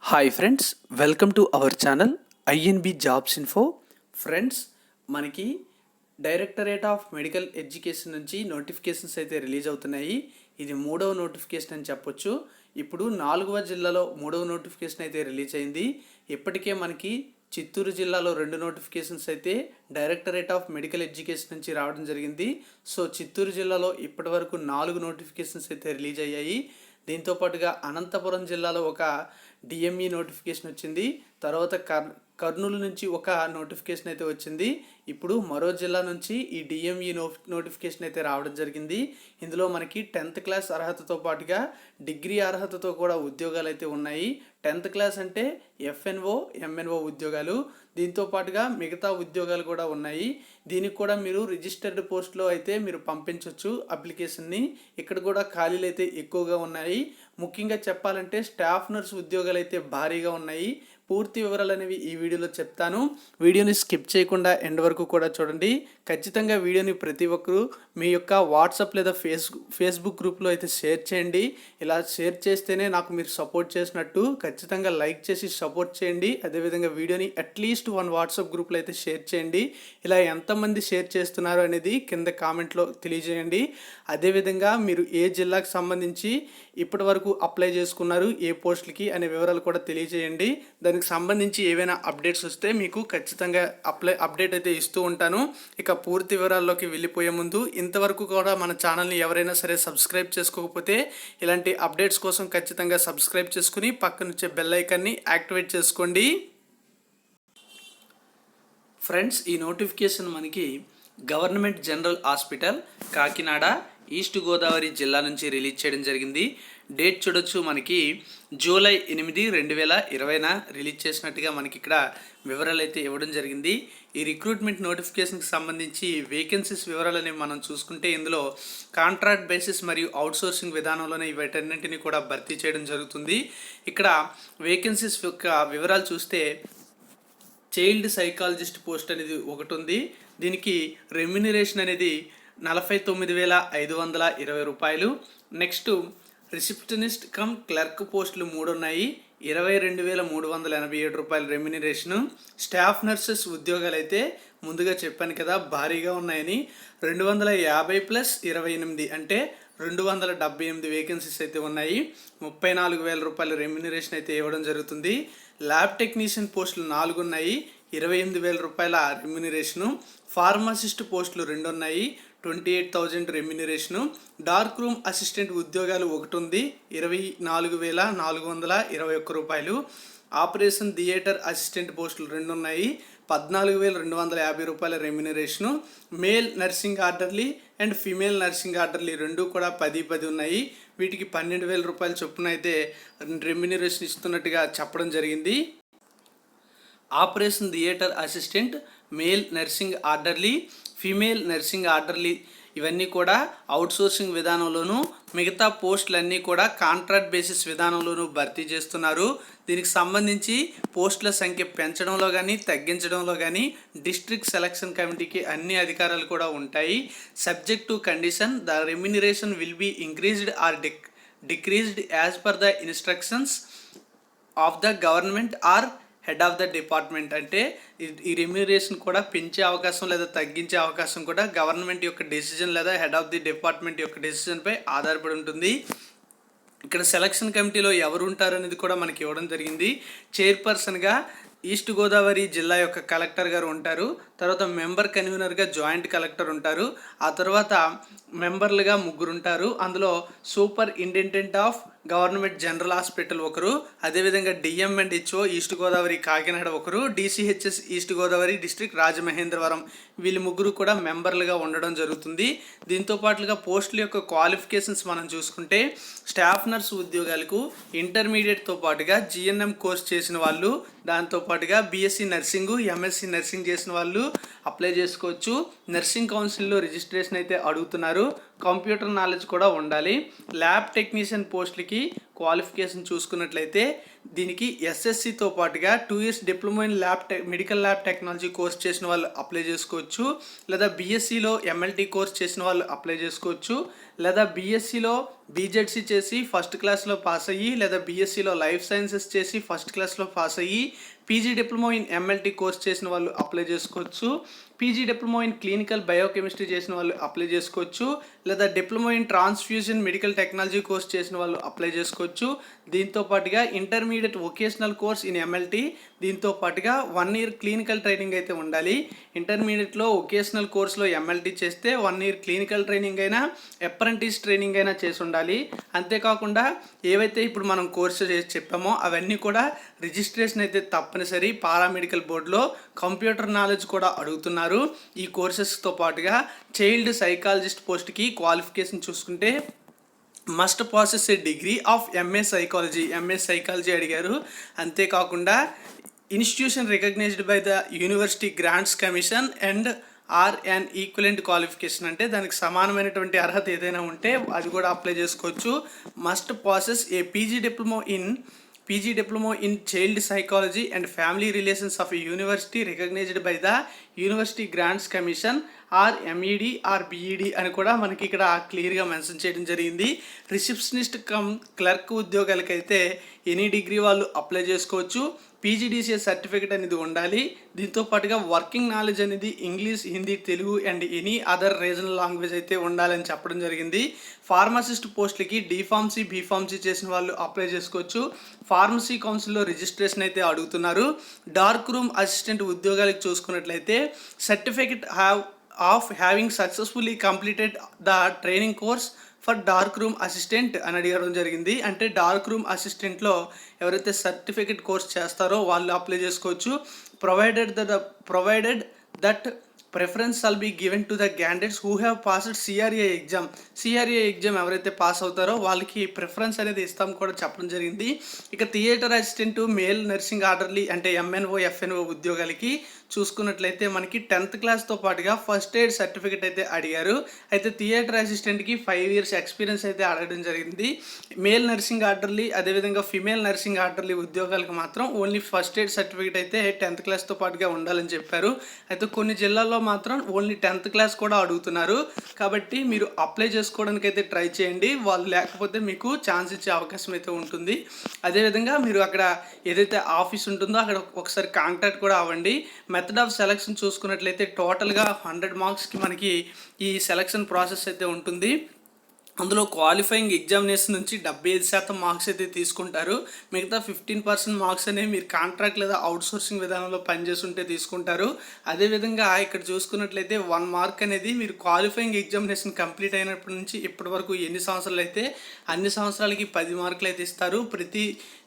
Hi friends, welcome to our channel INB jobs info. Friends, మనకి directorate of medical education నుంచి notifications అయితే release అవుతున్నాయి. ఇది 3వ నోటిఫికేషన్ అని చెప్పొచ్చు. ఇప్పుడు 4వ జిల్లాలో 3వ నోటిఫికేషన్ అయితే రిలీజ్ అయింది. ఇప్పటికే మనకి చిత్తూరు జిల్లాలో 2 నోటిఫికేషన్స్ అయితే డైరెక్టరేట్ ఆఫ్ మెడికల్ ఎడ్యుకేషన్ నుంచి రావడం జరిగింది. సో చిత్తూరు జిల్లాలో ఇప్పటి వరకు 4 నోటిఫికేషన్స్ అయితే రిలీజ్ అయ్యాయి. దీంతోపాటుగా అనంతపురం జిల్లాలో ఒక డిఎంఈ నోటిఫికేషన్ వచ్చింది. తర్వాత కర్నూలు నుంచి ఒక నోటిఫికేషన్ అయితే వచ్చింది. ఇప్పుడు మరో జిల్లా నుంచి ఈ డిఎంఈ నోటిఫికేషన్ అయితే రావడం జరిగింది. ఇందులో మనకి 10th క్లాస్ అర్హతతో పాటుగా డిగ్రీ అర్హతతో కూడా ఉద్యోగాలు అయితే ఉన్నాయి. 10th క్లాస్ అంటే ఎఫ్ఎన్ఓ ఎంఎన్ఓ ఉద్యోగాలు, దీంతో పాటుగా మిగతా ఉద్యోగాలు కూడా ఉన్నాయి. దీనికి కూడా మీరు రిజిస్టర్డ్ పోస్ట్లో అయితే మీరు పంపించవచ్చు అప్లికేషన్ని. ఇక్కడ కూడా ఖాళీలు అయితే ఎక్కువగా ఉన్నాయి. ముఖ్యంగా చెప్పాలంటే స్టాఫ్ నర్స్ ఉద్యోగాలు అయితే భారీగా ఉన్నాయి. పూర్తి వివరాలు అనేవి ఈ వీడియోలో చెప్తాను. వీడియోని స్కిప్ చేయకుండా ఎండ్ వరకు కూడా చూడండి. ఖచ్చితంగా వీడియోని ప్రతి ఒక్కరూ మీ యొక్క వాట్సాప్ లేదా ఫేస్బుక్ గ్రూప్లో అయితే షేర్ చేయండి. ఇలా షేర్ చేస్తేనే నాకు మీరు సపోర్ట్ చేసినట్టు. ఖచ్చితంగా లైక్ చేసి సపోర్ట్ చేయండి. అదేవిధంగా వీడియోని అట్లీస్ట్ 1 వాట్సాప్ గ్రూప్లో అయితే షేర్ చేయండి. ఇలా ఎంతమంది షేర్ చేస్తున్నారు అనేది కింద కామెంట్లో తెలియజేయండి. అదేవిధంగా మీరు ఏ జిల్లాకు సంబంధించి ఇప్పటి వరకు అప్లై చేసుకున్నారు, ఏ పోస్టులకి అనే వివరాలు కూడా తెలియజేయండి. దానికి సంబంధించి ఏవైనా అప్డేట్స్ వస్తే మీకు ఖచ్చితంగా అప్డేట్ అయితే ఇస్తూ ఉంటాను. ఇక పూర్తి వివరాల్లోకి వెళ్ళిపోయే ముందు, ఇంతవరకు కూడా మన ఛానల్ని ఎవరైనా సరే సబ్స్క్రైబ్ చేసుకోకపోతే ఇలాంటి అప్డేట్స్ కోసం ఖచ్చితంగా సబ్స్క్రైబ్ చేసుకుని పక్కన వచ్చే బెల్ ఐకాన్ని యాక్టివేట్ చేసుకోండి. ఫ్రెండ్స్, ఈ నోటిఫికేషన్ మనకి government general hospital Kakinada east Godavari జిల్లా నుంచి రిలీజ్ చేయడం జరిగింది. డేట్ చూడొచ్చు, మనకి జూలై 8, 2020న రిలీజ్ చేసినట్టుగా మనకి ఇక్కడ వివరాలు అయితే ఇవ్వడం జరిగింది. ఈ రిక్రూట్మెంట్ నోటిఫికేషన్కి సంబంధించి వేకెన్సీస్ వివరాలని మనం చూసుకుంటే ఇందులో కాంట్రాక్ట్ బేసిస్ మరియు అవుట్సోర్సింగ్ విధానంలోనే వీటన్నింటినీ కూడా భర్తీ చేయడం జరుగుతుంది. ఇక్కడ వేకెన్సీస్ యొక్క వివరాలు చూస్తే చైల్డ్ సైకాలజిస్ట్ పోస్ట్ అనేది ఒకటి ఉంది. దీనికి రెమ్యునరేషన్ అనేది 49,520 రూపాయలు. నెక్స్ట్ రిసెప్షనిస్ట్ కమ్ క్లర్క్ పోస్టులు 3 ఉన్నాయి, 22,387 రూపాయలు రెమ్యునరేషను. స్టాఫ్ నర్సెస్ ఉద్యోగాలు అయితే ముందుగా చెప్పాను కదా భారీగా ఉన్నాయని, 250 + 28 అంటే 278 వేకెన్సీస్ అయితే ఉన్నాయి. 34,000 రూపాయల రెమ్యునరేషన్ అయితే ఇవ్వడం జరుగుతుంది. ల్యాబ్ టెక్నీషియన్ పోస్టులు 4 ఉన్నాయి, 28,000 రూపాయల రెమ్యునరేషను. ఫార్మసిస్ట్ పోస్టులు 2 ఉన్నాయి, 28,000 రెమ్యునరేషను. డార్క్ రూమ్ అసిస్టెంట్ ఉద్యోగాలు 1 ఉంది, 24,421 రూపాయలు. ఆపరేషన్ థియేటర్ అసిస్టెంట్ పోస్టులు 2 ఉన్నాయి, 14,250 రూపాయల remuneration. Male nursing orderly and female nursing orderly 2 కూడా 10 ఉన్నాయి. వీటికి 12,000 రూపాయల చొప్పున అయితే రెమ్యునరేషన్ ఇస్తున్నట్టుగా చెప్పడం జరిగింది. Operation theatre assistant, male nursing orderly, female nursing orderly ఇవన్నీ కూడా అవుట్సోర్సింగ్ విధానంలోనూ, మిగతా పోస్టులన్నీ కూడా కాంట్రాక్ట్ బేసిస్ విధానంలోనూ భర్తీ చేస్తున్నారు. దీనికి సంబంధించి పోస్టుల సంఖ్య పెంచడంలో కానీ తగ్గించడంలో కానీ డిస్ట్రిక్ట్ సెలక్షన్ కమిటీకి అన్ని అధికారాలు కూడా ఉంటాయి. Subject to condition the remuneration will be increased or decreased as per the instructions of the government or head of the department. అంటే ఈ రెమ్యునరేషన్ కూడా పెంచే అవకాశం లేదా తగ్గించే అవకాశం కూడా గవర్నమెంట్ యొక్క డెసిజన్ లేదా హెడ్ ఆఫ్ ది డిపార్ట్మెంట్ యొక్క డెసిజన్పై ఆధారపడి ఉంటుంది. ఇక్కడ సెలక్షన్ కమిటీలో ఎవరు ఉంటారు అనేది కూడా మనకి ఇవ్వడం జరిగింది. చైర్పర్సన్గా ఈస్ట్ గోదావరి జిల్లా యొక్క కలెక్టర్ గారు ఉంటారు. తర్వాత మెంబర్ కన్వీనర్గా జాయింట్ కలెక్టర్ ఉంటారు. ఆ తర్వాత మెంబర్లుగా 3 ఉంటారు. అందులో superintendent of government general hospital ఒకరు, అదేవిధంగా డిఎంఎండ్హెచ్ఓ ఈస్ట్ గోదావరి కాకినాడ ఒకరు, DCHS east Godavari district Rajamahendravaram వీళ్ళు 3 కూడా మెంబర్లుగా ఉండడం జరుగుతుంది. దీంతో పాటుగా పోస్టుల యొక్క క్వాలిఫికేషన్స్ మనం చూసుకుంటే స్టాఫ్ నర్స్ ఉద్యోగాలకు ఇంటర్మీడియట్తో పాటుగా జిఎన్ఎం కోర్స్ చేసిన వాళ్ళు, దాంతోపాటుగా బీఎస్సీ నర్సింగ్, ఎంఎస్సీ నర్సింగ్ చేసిన వాళ్ళు అప్లై చేసుకోవచ్చు. నర్సింగ్ కౌన్సిల్లో రిజిస్ట్రేషన్ అయితే అడుగుతున్నారు. కంప్యూటర్ నాలెడ్జ్ కూడా ఉండాలి. ల్యాబ్ టెక్నీషియన్ పోస్టులకి క్వాలిఫికేషన్ చూసుకున్నట్లయితే దీనికి ఎస్ఎస్సితో పాటుగా 2 years diploma in medical lab technology course చేసిన వాళ్ళు అప్లై చేసుకోవచ్చు, లేదా బీఎస్సీలో ఎంఎల్టీ కోర్స్ చేసిన వాళ్ళు అప్లై చేసుకోవచ్చు, లేదా బీఎస్సీలో బీజెడ్సీ చేసి ఫస్ట్ క్లాస్లో పాస్ అయ్యి, లేదా బీఎస్సీలో లైఫ్ సైన్సెస్ చేసి ఫస్ట్ క్లాస్లో పాస్ అయ్యి PG diploma in MLT course చేసిన వాళ్ళు అప్లై చేసుకోవచ్చు. PG diploma in clinical biochemistry చేసిన వాళ్ళు అప్లై చేసుకోవచ్చు. లేదా diploma in transfusion medical technology course చేసిన వాళ్ళు అప్లై చేసుకోవచ్చు. దీంతో పాటుగా intermediate vocational course in MLT, దీంతో పాటుగా 1 year క్లినికల్ ట్రైనింగ్ అయితే ఉండాలి. ఇంటర్మీడియట్లో వొకేషనల్ కోర్సులో ఎంఎల్టీ చేస్తే 1 year క్లినికల్ ట్రైనింగ్ అయినా అప్రెంటిస్ ట్రైనింగ్ అయినా చేసి ఉండాలి. అంతేకాకుండా ఏవైతే ఇప్పుడు మనం కోర్సు చేసి చెప్పామో అవన్నీ కూడా రిజిస్ట్రేషన్ అయితే తప్పనిసరి. పారామెడికల్ బోర్డులో కంప్యూటర్ నాలెడ్జ్ కూడా అడుగుతున్నారు. ఈ కోర్సెస్తో పాటుగా చైల్డ్ సైకాలజిస్ట్ పోస్ట్కి క్వాలిఫికేషన్ చూసుకుంటే must possess a degree of MA psychology అడిగారు. అంతేకాకుండా institution recognised by the university grants Commission and or and equivalent qualification, అంటే దానికి సమానమైనటువంటి అర్హత ఏదైనా ఉంటే అది కూడా అప్లై చేసుకోవచ్చు. Must possess a PG diploma in child psychology and family relations of university recognised by the university grants commission or MEd or BEd అని కూడా మనకి ఇక్కడ క్లియర్గా మెన్షన్ చేయడం జరిగింది. రిసెప్షనిస్ట్ కమ్ క్లర్క్ ఉద్యోగాలకైతే ఎనీ డిగ్రీ వాళ్ళు అప్లై చేసుకోవచ్చు. పీజీడీసీఏ సర్టిఫికేట్ అనేది ఉండాలి. దీంతో పాటుగా వర్కింగ్ నాలెడ్జ్ అనేది English, Hindi, Telugu and any other regional language అయితే ఉండాలని చెప్పడం జరిగింది. ఫార్మసిస్ట్ పోస్టులకి డిఫార్మసీ, బీఫార్మసీ చేసిన వాళ్ళు అప్లై చేసుకోవచ్చు. ఫార్మసీ కౌన్సిల్లో రిజిస్ట్రేషన్ అయితే అడుగుతున్నారు. డార్క్ రూమ్ అసిస్టెంట్ ఉద్యోగాలకు చూసుకున్నట్లయితే certificate of having successfully completed the training course for dark room assistant అని అడగడం జరిగింది. అంటే డార్క్ రూమ్ అసిస్టెంట్లో ఎవరైతే సర్టిఫికేట్ కోర్స్ చేస్తారో వాళ్ళు అప్లై చేసుకోవచ్చు. Provided that preference shall be given to the candidates who have passed CRA exam ఎవరైతే pass అవుతారో వాళ్ళకి ప్రిఫరెన్స్ అనేది ఇస్తాం కూడా చెప్పడం జరిగింది. ఇక theatre assistant, male nursing orderly అంటే ఎంఎన్ఓ, ఎఫ్ఎన్ఓ ఉద్యోగాలకి చూసుకున్నట్లయితే మనకి 10th క్లాస్తో పాటుగా ఫస్ట్ ఎయిడ్ సర్టిఫికేట్ అయితే అడిగారు. అయితే థియేటర్ అసిస్టెంట్కి 5 years ఎక్స్పీరియన్స్ అయితే అడగడం జరిగింది. మేల్ నర్సింగ్ ఆర్డర్లీ అదేవిధంగా ఫిమేల్ నర్సింగ్ ఆర్డర్లీ ఉద్యోగాలకు మాత్రం ఓన్లీ ఫస్ట్ ఎయిడ్ సర్టిఫికేట్ అయితే 10th క్లాస్తో పాటుగా ఉండాలని చెప్పారు. అయితే కొన్ని జిల్లాల్లో మాత్రం ఓన్లీ 10th క్లాస్ కూడా అడుగుతున్నారు. కాబట్టి మీరు అప్లై చేసుకోవడానికి అయితే ట్రై చేయండి. వాళ్ళు లేకపోతే మీకు ఛాన్స్ ఇచ్చే అవకాశం అయితే ఉంటుంది. అదేవిధంగా మీరు అక్కడ ఏదైతే ఆఫీస్ ఉంటుందో అక్కడ ఒకసారి కాంటాక్ట్ కూడా అవ్వండి. మెథడ్ ఆఫ్ సెలక్షన్ చూసుకున్నట్లయితే టోటల్గా 100 మార్క్స్కి మనకి ఈ సెలక్షన్ ప్రాసెస్ అయితే ఉంటుంది. అందులో క్వాలిఫైయింగ్ ఎగ్జామినేషన్ నుంచి 75% మార్క్స్ అయితే తీసుకుంటారు. మిగతా 15% మార్క్స్ అనేవి మీరు కాంట్రాక్ట్ లేదా అవుట్సోర్సింగ్ విధానంలో పనిచేస్తుంటే తీసుకుంటారు. అదేవిధంగా ఇక్కడ చూసుకున్నట్లయితే 1 మార్క్ అనేది మీరు క్వాలిఫైయింగ్ ఎగ్జామినేషన్ కంప్లీట్ అయినప్పటి నుంచి ఇప్పటి వరకు ఎన్ని సంవత్సరాలు అయితే అన్ని సంవత్సరాలకి 10 మార్కులు అయితే ఇస్తారు. ప్రతి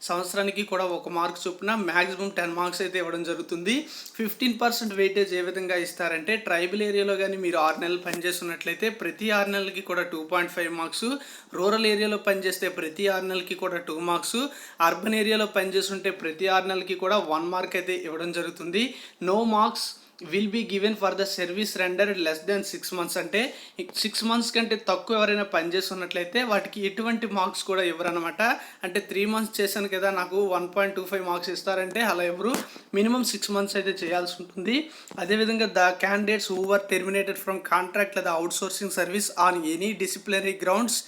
సంవత్సరానికి కూడా 1 మార్క్ చొప్పున మ్యాక్సిమం 10 మార్క్స్ అయితే ఇవ్వడం జరుగుతుంది. 15% వెయిటేజ్ ఏ విధంగా ఇస్తారంటే ట్రైబల్ ఏరియాలో కానీ మీరు 6 నెలలు పనిచేస్తున్నట్లయితే ప్రతి 6 నెలలకి కూడా 2.5 మార్క్స్, రూరల్ ఏరియాలో పనిచేస్తే ప్రతి 6 నెలలకి కూడా 2 మార్క్స్, అర్బన్ ఏరియాలో పనిచేస్తుంటే ప్రతి 6 నెలలకి కూడా 1 మార్క్ అయితే ఇవ్వడం జరుగుతుంది. No marks will be given for the service rendered less than 6 months, అంటే 6 months కంటే తక్కువ ఎవరైనా పనిచేస్తున్నట్లయితే వాటికి ఎటువంటి మార్క్స్ కూడా ఇవ్వరనమాట. అంటే 3 months చేశాను కదా నాకు 1.25 మార్క్స్ ఇస్తారంటే అలా ఎవరు, మినిమం 6 months అయితే చేయాల్సి ఉంటుంది. అదేవిధంగా the candidates who were terminated from contract లేదా outsourcing service on any disciplinary grounds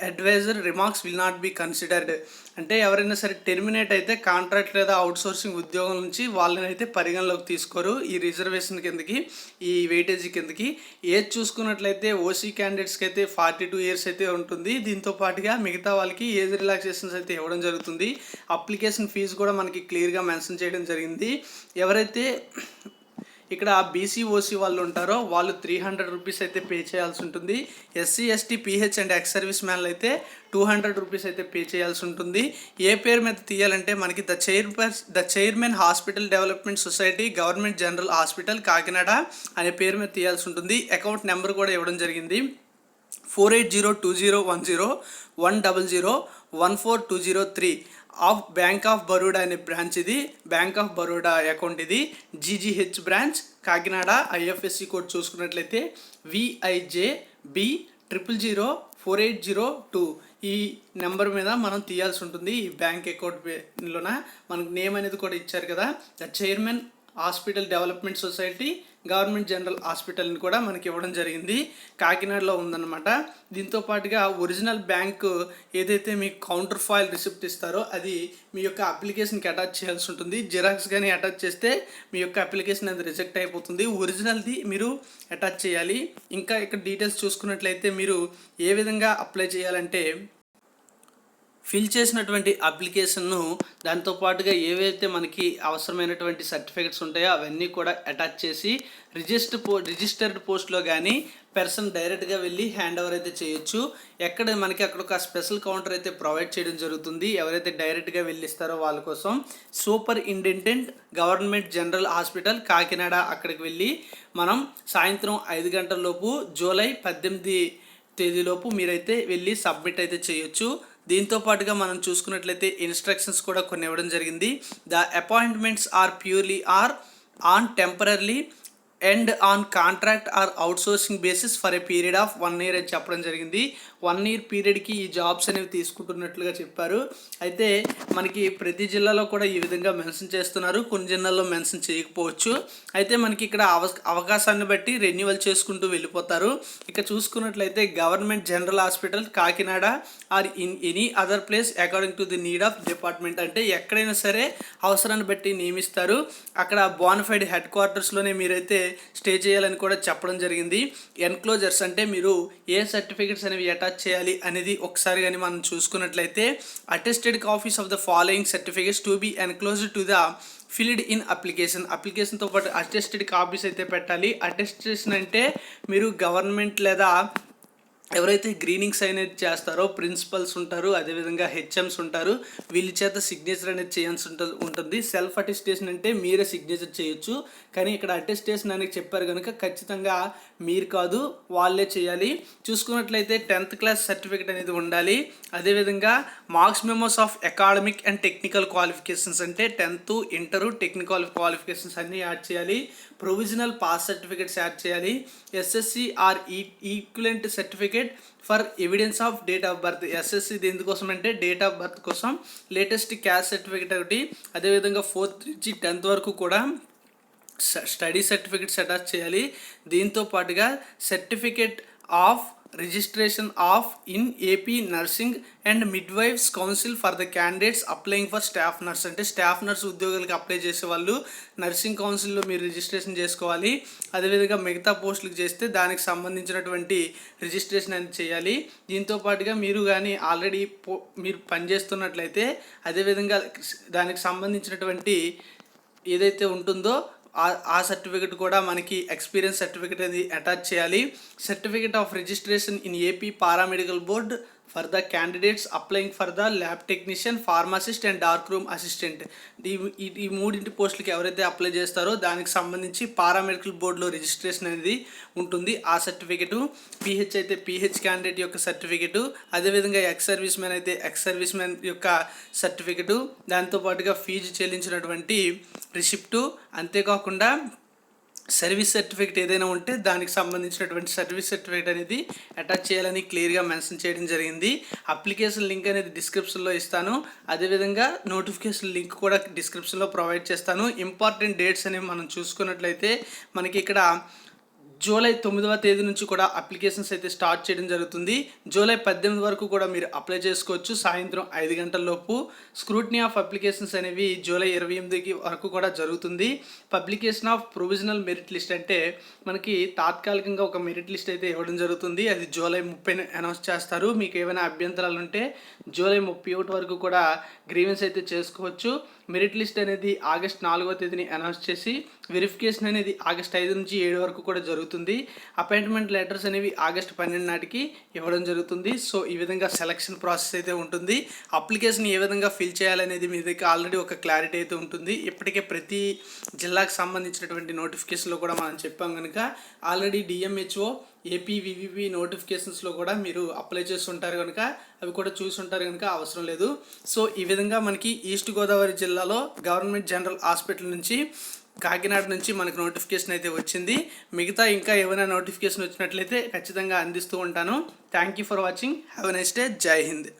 అడ్వైజర్ remarks will not be considered, అంటే ఎవరైనా సరే టెర్మినేట్ అయితే కాంట్రాక్ట్ లేదా అవుట్సోర్సింగ్ ఉద్యోగం నుంచి వాళ్ళని అయితే పరిగణలోకి తీసుకోరు ఈ రిజర్వేషన్ కిందకి, ఈ వెయిటేజీ కిందకి. ఏజ్ చూసుకున్నట్లయితే ఓసీ క్యాండిడేట్స్కి అయితే 42 years అయితే ఉంటుంది. దీంతో పాటుగా మిగతా వాళ్ళకి ఏజ్ రిలాక్సేషన్స్ అయితే ఇవ్వడం జరుగుతుంది. అప్లికేషన్ ఫీజు కూడా మనకి క్లియర్గా మెన్షన్ చేయడం జరిగింది. ఎవరైతే ఇక్కడ బీసీ ఓసీ వాళ్ళు ఉంటారో వాళ్ళు 300 rupees అయితే పే చేయాల్సి ఉంటుంది. SC ST PH and ex service మ్యాన్లు అయితే 200 rupees అయితే పే చేయాల్సి ఉంటుంది. ఏ పేరు మీద తీయాలంటే మనకి the chairman hospital development society government general hospital Kakinada అనే పేరు మీద తీయాల్సి ఉంటుంది. అకౌంట్ నెంబర్ కూడా ఇవ్వడం జరిగింది. 4802010100142003 ఆఫ్ బ్యాంక్ ఆఫ్ బరోడా అనే బ్రాంచ్ ఇది. బ్యాంక్ ఆఫ్ బరోడా అకౌంట్ ఇది. GGH branch Kakinada. IFSC code చూసుకున్నట్లయితే VIJ-B0004802 ఈ నెంబర్ మీద మనం తీయాల్సి ఉంటుంది. ఈ బ్యాంక్ అకౌంట్లోన మనకు నేమ్ అనేది కూడా ఇచ్చారు కదా, the chairman hospital development society, government general హాస్పిటల్ని కూడా మనకి ఇవ్వడం జరిగింది. కాకినాడలో ఉందన్నమాట. దీంతో పాటుగా ఒరిజినల్ బ్యాంకు ఏదైతే మీకు కౌంటర్ ఫాయిల్ రిసిప్ట్ ఇస్తారో అది మీ యొక్క అప్లికేషన్కి అటాచ్ చేయాల్సి ఉంటుంది. జిరాక్స్ కానీ అటాచ్ చేస్తే మీ యొక్క అప్లికేషన్ అది రిజెక్ట్ అయిపోతుంది. ఒరిజినల్ది మీరు అటాచ్ చేయాలి. ఇంకా ఇక్కడ డీటెయిల్స్ చూసుకున్నట్లయితే మీరు ఏ విధంగా అప్లై చేయాలంటే ఫిల్ చేసినటువంటి అప్లికేషన్ను దాంతోపాటుగా ఏవైతే మనకి అవసరమైనటువంటి సర్టిఫికెట్స్ ఉంటాయో అవన్నీ కూడా అటాచ్ చేసి రిజిస్టర్డ్ పోస్ట్లో కానీ పర్సన్ డైరెక్ట్గా వెళ్ళి హ్యాండ్ ఓవర్ అయితే చేయొచ్చు. మనకి అక్కడ ఒక స్పెషల్ కౌంటర్ అయితే ప్రొవైడ్ చేయడం జరుగుతుంది. ఎవరైతే డైరెక్ట్గా వెళ్ళిస్తారో వాళ్ళ కోసం superintendent government general hospital Kakinada అక్కడికి వెళ్ళి మనం సాయంత్రం 5 గంటల లోపు జూలై 18 తేదీలోపు మీరైతే వెళ్ళి సబ్మిట్ అయితే చేయొచ్చు. దీంతో పాటుగా మనం చూసుకున్నట్లయితే ఇన్స్ట్రక్షన్స్ కూడా కొన్ని ఇవ్వడం జరిగింది. The appointments are purely on temporary and on contract or outsourcing basis for a period of 1 year అని చెప్పడం జరిగింది. 1 year పీరియడ్కి ఈ జాబ్స్ అనేవి తీసుకుంటున్నట్లుగా చెప్పారు. అయితే మనకి ప్రతి జిల్లాలో కూడా ఈ విధంగా మెన్షన్ చేస్తున్నారు, కొన్ని జిల్లాల్లో మెన్షన్ చేయకపోవచ్చు. అయితే మనకి ఇక్కడ అవకాశాన్ని బట్టి రెన్యువల్ చేసుకుంటూ వెళ్ళిపోతారు. ఇక చూసుకున్నట్లయితే government general hospital Kakinada or in any other place according to the need of department, అంటే ఎక్కడైనా సరే అవసరాన్ని బట్టి నియమిస్తారు. అక్కడ బోనఫైడ్ హెడ్ క్వార్టర్స్లోనే మీరైతే స్టే చేయాలని కూడా చెప్పడం జరిగింది. ఎన్క్లోజర్స్ అంటే మీరు ఏ సర్టిఫికెట్స్ అనేవి అటాచ్ చేయాలి అనేది ఒకసారి కానీ మనం చూసుకున్నట్లయితే attested copies of the following certificates to be enclosed to the filled in అప్లికేషన్తో పాటు అటెస్టెడ్ కాపీస్ అయితే పెట్టాలి. అటెస్టేషన్ అంటే మీరు గవర్నమెంట్ లేదా ఎవరైతే గ్రీనింగ్స్ అనేది చేస్తారో ప్రిన్సిపల్స్ ఉంటారు, అదేవిధంగా హెచ్ఎమ్స్ ఉంటారు, వీళ్ళ చేత సిగ్నేచర్ అనేది చేయాల్సి ఉంటుంది. సెల్ఫ్ అటెస్టేషన్ అంటే మీరే సిగ్నేచర్ చేయొచ్చు, కానీ ఇక్కడ అటెస్టేషన్ అనేది చెప్పారు కనుక ఖచ్చితంగా మీరు కాదు వాళ్ళే చేయాలి. చూసుకున్నట్లయితే 10th క్లాస్ సర్టిఫికేట్ అనేది ఉండాలి. అదేవిధంగా marks memos of academic and technical qualifications అంటే 10th, ఇంటర్, టెక్నికల్ క్వాలిఫికేషన్స్ అన్నీ యాడ్ చేయాలి. ప్రొవిజనల్ పాస్ సర్టిఫికేట్స్ యాడ్ చేయాలి. SSC or equivalent certificate for evidence of date of birth. SSC దేనికోసం అంటే డేట్ ఆఫ్ బర్త్ కోసం. లేటెస్ట్ క్యాస్ట్ సర్టిఫికేట్ ఒకటి, అదేవిధంగా 4th నుంచి 10th వరకు కూడా స్టడీ సర్టిఫికేట్స్ అటాచ్ చేయాలి. దీంతో పాటుగా certificate of registration of in AP nursing and midwives council for the candidates applying for staff nurse, అంటే స్టాఫ్ నర్స్ ఉద్యోగులకు అప్లై చేసే వాళ్ళు నర్సింగ్ కౌన్సిల్లో మీరు రిజిస్ట్రేషన్ చేసుకోవాలి. అదేవిధంగా మిగతా పోస్టులకు చేస్తే దానికి సంబంధించినటువంటి రిజిస్ట్రేషన్ అనేది చేయాలి. దీంతో పాటుగా మీరు కానీ ఆల్రెడీ మీరు పనిచేస్తున్నట్లయితే అదేవిధంగా దానికి సంబంధించినటువంటి ఏదైతే ఉంటుందో ఆ సర్టిఫికెట్ కూడా మనకి ఎక్స్పీరియన్స్ సర్టిఫికెట్ అనేది అటాచ్ చేయాలి. Certificate of registration in AP paramedical board for the candidates applying for the lab technician, pharmacist and dark room assistant. ఈ 3 పోస్టులకి ఎవరైతే అప్లై చేస్తారో దానికి సంబంధించి పారామెడికల్ బోర్డులో రిజిస్ట్రేషన్ అనేది ఉంటుంది. ఆ సర్టిఫికెటు, పిహెచ్ అయితే పిహెచ్ క్యాండిడేట్ యొక్క సర్టిఫికెటు, అదేవిధంగా ఎక్స్ సర్వీస్ మ్యాన్ అయితే ఎక్స్ సర్వీస్ మ్యాన్ యొక్క సర్టిఫికెటు, దాంతోపాటుగా ఫీజు చెల్లించినటువంటి రిసిప్టు, అంతేకాకుండా సర్వీస్ సర్టిఫికేట్ ఏదైనా ఉంటే దానికి సంబంధించినటువంటి సర్వీస్ సర్టిఫికేట్ అనేది అటాచ్ చేయాలని క్లియర్గా మెన్షన్ చేయడం జరిగింది. అప్లికేషన్ లింక్ అనేది డిస్క్రిప్షన్లో ఇస్తాను, అదేవిధంగా నోటిఫికేషన్ లింక్ కూడా డిస్క్రిప్షన్లో ప్రొవైడ్ చేస్తాను. ఇంపార్టెంట్ డేట్స్ అనేవి మనం చూసుకున్నట్లయితే మనకి ఇక్కడ జూలై 9వ తేదీ నుంచి కూడా అప్లికేషన్స్ అయితే స్టార్ట్ చేయడం జరుగుతుంది. జూలై 18 వరకు కూడా మీరు అప్లై చేసుకోవచ్చు సాయంత్రం 5 గంటల లోపు. స్క్రూటినీ ఆఫ్ అప్లికేషన్స్ అనేవి జూలై 28 వరకు కూడా జరుగుతుంది. Publication of provisional merit list అంటే మనకి తాత్కాలికంగా ఒక మెరిట్ లిస్ట్ అయితే ఇవ్వడం జరుగుతుంది. అది జూలై 30 అనౌన్స్ చేస్తారు. మీకు ఏమైనా అభ్యంతరాలు ఉంటే జూలై 31 వరకు కూడా గ్రీవెన్స్ అయితే చేసుకోవచ్చు. మెరిట్ లిస్ట్ అనేది ఆగస్ట్ 4వ తేదీని అనౌన్స్ చేసి వెరిఫికేషన్ అనేది ఆగస్ట్ 5 నుంచి 7 వరకు కూడా జరుగుతుంది. అపాయింట్మెంట్ లెటర్స్ అనేవి ఆగస్ట్ 12 నాటికి ఇవ్వడం జరుగుతుంది. సో ఈ విధంగా సెలక్షన్ ప్రాసెస్ అయితే ఉంటుంది. అప్లికేషన్ ఏ విధంగా ఫిల్ చేయాలనేది మీ దగ్గర ఆల్రెడీ ఒక క్లారిటీ అయితే ఉంటుంది. ఇప్పటికే ప్రతి జిల్లాకు సంబంధించినటువంటి నోటిఫికేషన్లో కూడా మనం చెప్పాం కనుక ఆల్రెడీ డిఎంహెచ్ఓ ఏపీవీవీపీ నోటిఫికేషన్స్లో కూడా మీరు అప్లై చేస్తుంటారు కనుక అవి కూడా చూసుంటారు కనుక అవసరం లేదు. సో ఈ విధంగా మనకి ఈస్ట్ గోదావరి జిల్లాలో గవర్నమెంట్ జనరల్ హాస్పిటల్ నుంచి కాకినాడ నుంచి మనకు నోటిఫికేషన్ అయితే వచ్చింది. మిగతా ఇంకా ఏమైనా నోటిఫికేషన్ వచ్చినట్లయితే ఖచ్చితంగా అందిస్తూ ఉంటాను. Thank you for watching. Have a nice day. జై హింద్.